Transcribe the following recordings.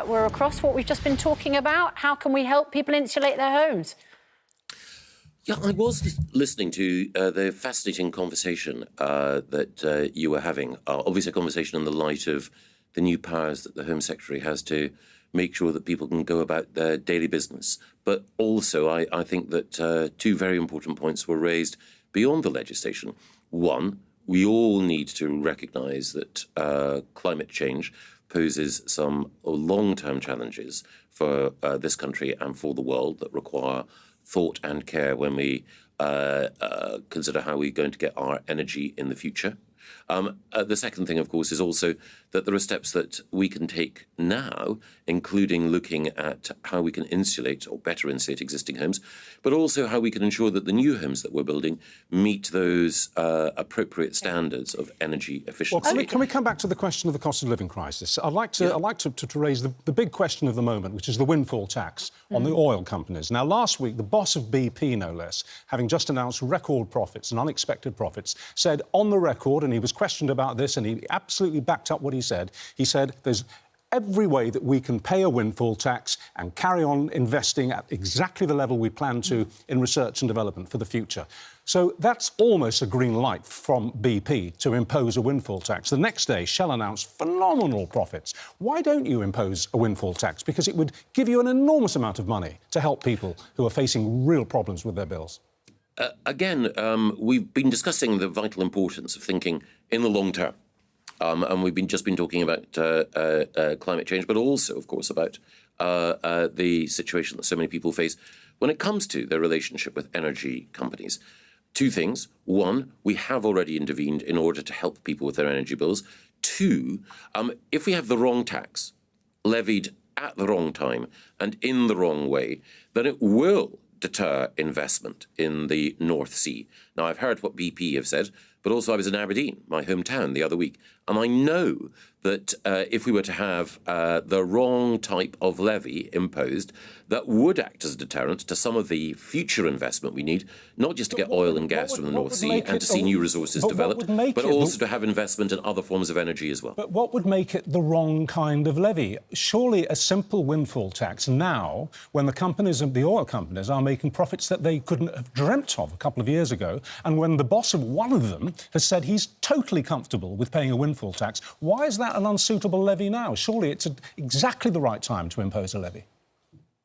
we're across what we've just been talking about? How can we help people insulate their homes? Yeah, I was listening to the fascinating conversation that you were having. Obviously, a conversation in the light of the new powers that the Home Secretary has to make sure that people can go about their daily business. But also, I think that two very important points were raised beyond the legislation. One, we all need to recognise that climate change poses some long-term challenges for this country and for the world that require thought and care when we consider how we're going to get our energy in the future. The second thing, of course, is also that there are steps that we can take now, including looking at how we can insulate or better insulate existing homes, but also how we can ensure that the new homes that we're building meet those appropriate standards of energy efficiency. Well, can we come back to the question of the cost of living crisis? I'd like to raise the big question of the moment, which is the windfall tax on the oil companies. Now, last week, the boss of BP, no less, having just announced record profits and unexpected profits, said on the record, and he was questioned about this, and he absolutely backed up what he said. He said there's every way that we can pay a windfall tax and carry on investing at exactly the level we plan to in research and development for the future. So that's almost a green light from BP to impose a windfall tax. The next day, Shell announced phenomenal profits. Why don't you impose a windfall tax? Because it would give you an enormous amount of money to help people who are facing real problems with their bills. Again, we've been discussing the vital importance of thinking in the long term. And we've just been talking about climate change, but also, of course, about the situation that so many people face when it comes to their relationship with energy companies. Two things. One, we have already intervened in order to help people with their energy bills. Two, if we have the wrong tax levied at the wrong time and in the wrong way, then it will deter investment in the North Sea. Now, I've heard what BP have said, but also I was in Aberdeen, my hometown, the other week, and I know that if we were to have the wrong type of levy imposed, that would act as a deterrent to some of the future investment we need, not just to get oil and gas from the North Sea and to see new resources developed, but also to have investment in other forms of energy as well. But what would make it the wrong kind of levy? Surely a simple windfall tax now, when the companies, the oil companies, are making profits that they couldn't have dreamt of a couple of years ago, and when the boss of one of them has said he's totally comfortable with paying a windfall tax, why is that an unsuitable levy now? Surely it's exactly the right time to impose a levy.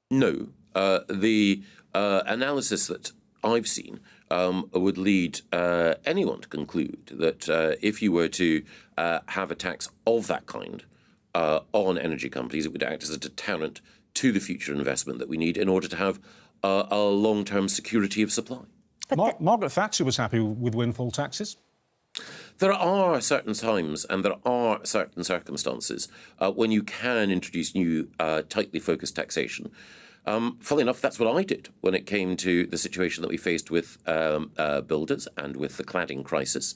No. The analysis that I've seen would lead anyone to conclude that if you were to have a tax of that kind on energy companies, it would act as a deterrent to the future investment that we need in order to have a long-term security of supply. Margaret Thatcher was happy with windfall taxes. There are certain times and there are certain circumstances when you can introduce new, tightly focused taxation. Funnily enough, that's what I did when it came to the situation that we faced with builders and with the cladding crisis.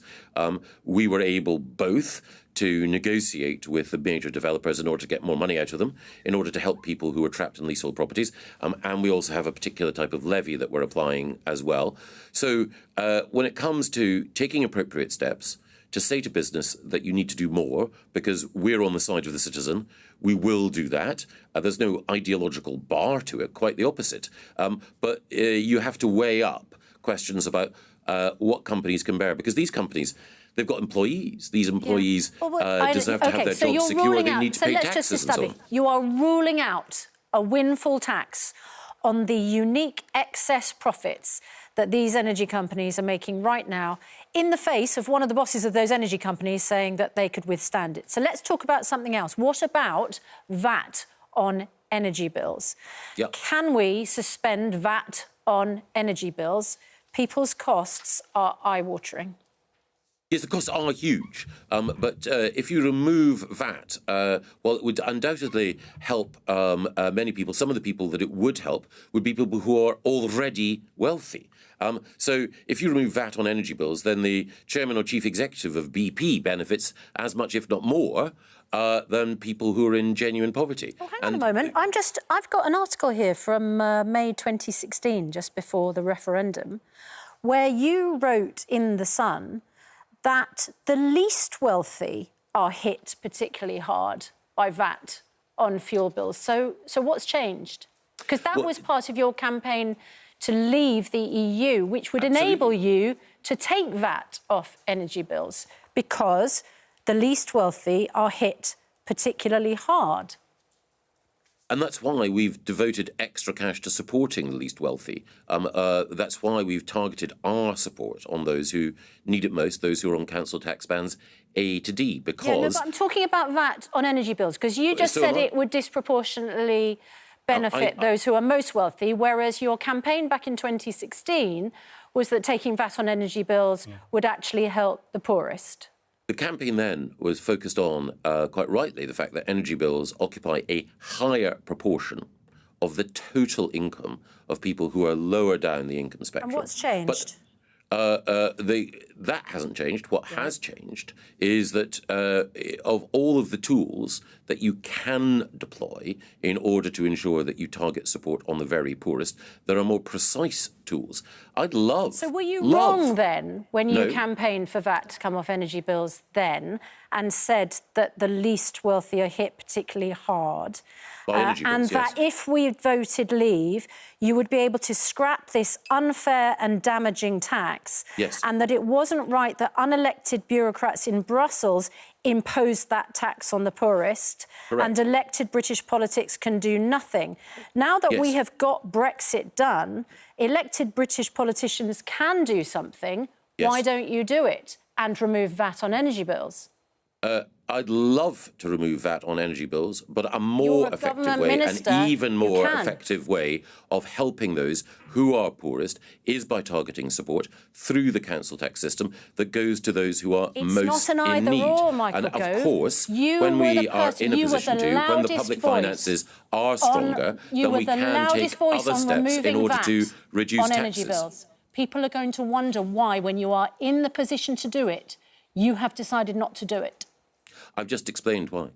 We were able both to negotiate with the major developers in order to get more money out of them, in order to help people who are trapped in leasehold properties. And we also have a particular type of levy that we're applying as well. So when it comes to taking appropriate steps, to say to business that you need to do more because we're on the side of the citizen, we will do that. There's no ideological bar to it, quite the opposite. But you have to weigh up questions about what companies can bear, because these companies, they've got employees. These employees deserve to have their jobs secure. They need to pay taxes and so on. You are ruling out a windfall tax on the unique excess profits that these energy companies are making right now, in the face of one of the bosses of those energy companies saying that they could withstand it. So let's talk about something else. What about VAT on energy bills? Yep. Can we suspend VAT on energy bills? People's costs are eye-watering. Yes, the costs are huge, but if you remove VAT, well, it would undoubtedly help many people. Some of the people that it would help would be people who are already wealthy. So if you remove VAT on energy bills, then the chairman or chief executive of BP benefits as much, if not more, than people who are in genuine poverty. Well, hang on a moment. I've got an article here from May 2016, just before the referendum, where you wrote in The Sun that the least wealthy are hit particularly hard by VAT on fuel bills. So what's changed? Because that was part of your campaign to leave the EU, which would enable you to take VAT off energy bills because the least wealthy are hit particularly hard. And that's why we've devoted extra cash to supporting the least wealthy. That's why we've targeted our support on those who need it most, those who are on council tax bands A to D, because... Yeah, no, but I'm talking about VAT on energy bills, because you just said it would disproportionately benefit those who are most wealthy, whereas your campaign back in 2016 was that taking VAT on energy bills would actually help the poorest. The campaign then was focused on, quite rightly, the fact that energy bills occupy a higher proportion of the total income of people who are lower down the income spectrum. And what's changed? That hasn't changed. What has changed is that of all of the tools that you can deploy in order to ensure that you target support on the very poorest, there are more precise tools. I'd love... So were you wrong then when you campaigned for VAT to come off energy bills then and said that the least wealthy are hit particularly hard? And that if we voted leave, you would be able to scrap this unfair and damaging tax, and that it wasn't right that unelected bureaucrats in Brussels imposed that tax on the poorest, and elected British politics can do nothing. Now that we have got Brexit done, elected British politicians can do something. Why don't you do it and remove VAT on energy bills? I'd love to remove VAT on energy bills, but a more effective way, an even more effective way of helping those who are poorest is by targeting support through the council tax system that goes to those who are most in need. It's not an either-or, Michael Gove. And of course, when we are in a position to, when the public finances are stronger, then we can take other steps in order to reduce taxes. People are going to wonder why, when you are in the position to do it, you have decided not to do it. I've just explained why.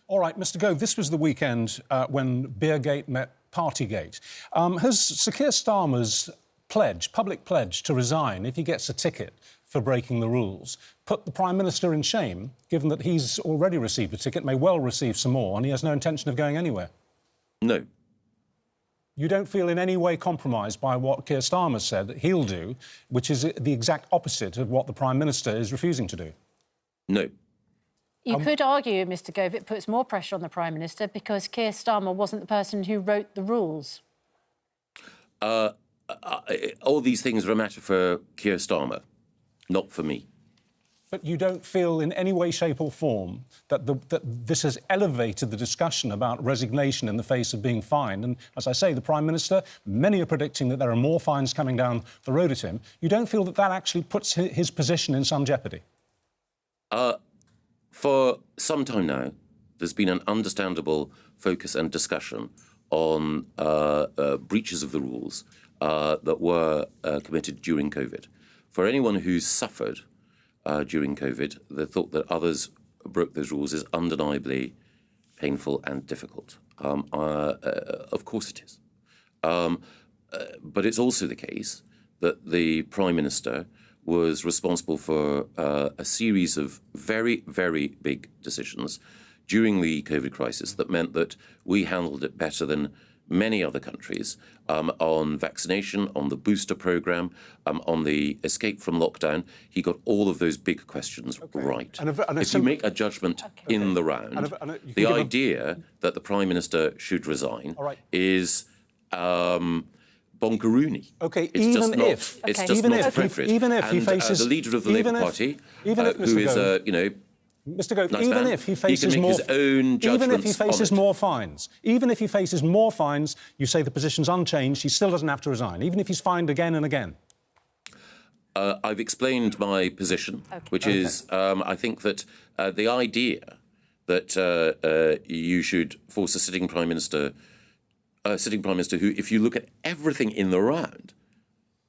All right, Mr Gove, this was the weekend when Beergate met Partygate. Has Sir Kier Starmer's public pledge to resign if he gets a ticket for breaking the rules, put the Prime Minister in shame, given that he's already received a ticket, may well receive some more, and he has no intention of going anywhere? No. You don't feel in any way compromised by what Kier Starmer said that he'll do, which is the exact opposite of what the Prime Minister is refusing to do? No. You could argue, Mr Gove, it puts more pressure on the Prime Minister because Kier Starmer wasn't the person who wrote the rules. All these things are a matter for Kier Starmer, not for me. But you don't feel in any way, shape or form that this has elevated the discussion about resignation in the face of being fined. And as I say, the Prime Minister, many are predicting that there are more fines coming down the road at him. You don't feel that that actually puts his position in some jeopardy? For some time now, there's been an understandable focus and discussion on breaches of the rules that were committed during COVID. For anyone who's suffered during COVID, the thought that others broke those rules is undeniably painful and difficult. Of course it is. But it's also the case that the Prime Minister was responsible for a series of very, very big decisions during the COVID crisis that meant that we handled it better than many other countries on vaccination, on the booster programme, on the escape from lockdown. He got all of those big questions right. If you make a judgment in the round, the idea that the Prime Minister should resign is... bonkeroony. OK, it's even if... It's just not appropriate. Even if he faces... the leader of the Labour Party, who is, Mr Gove, nice even man, if he faces more... his own even if he faces more fines, you say the position's unchanged, he still doesn't have to resign, even if he's fined again and again. I've explained my position, which is, I think that the idea that you should force a sitting Prime Minister who, if you look at everything in the round,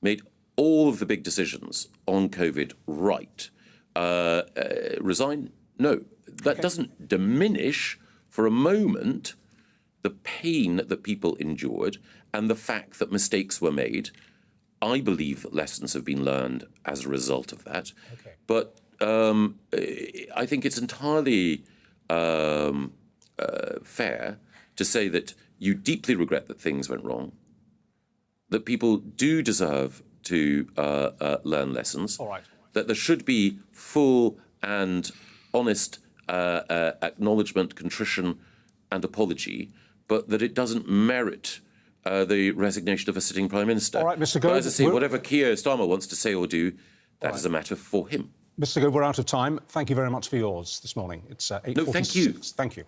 made all of the big decisions on COVID right, resign? No. That doesn't diminish for a moment the pain that people endured and the fact that mistakes were made. I believe that lessons have been learned as a result of that. But I think it's entirely fair to say that you deeply regret that things went wrong, that people do deserve to learn lessons, All right. that there should be full and honest acknowledgement, contrition and apology, but that it doesn't merit the resignation of a sitting Prime Minister. All right, Mr. Gove. But as I say, whatever Kier Starmer wants to say or do, that is a matter for him. Mr. Gove, we're out of time. Thank you very much for yours this morning. It's 8:46. No, thank you. Thank you.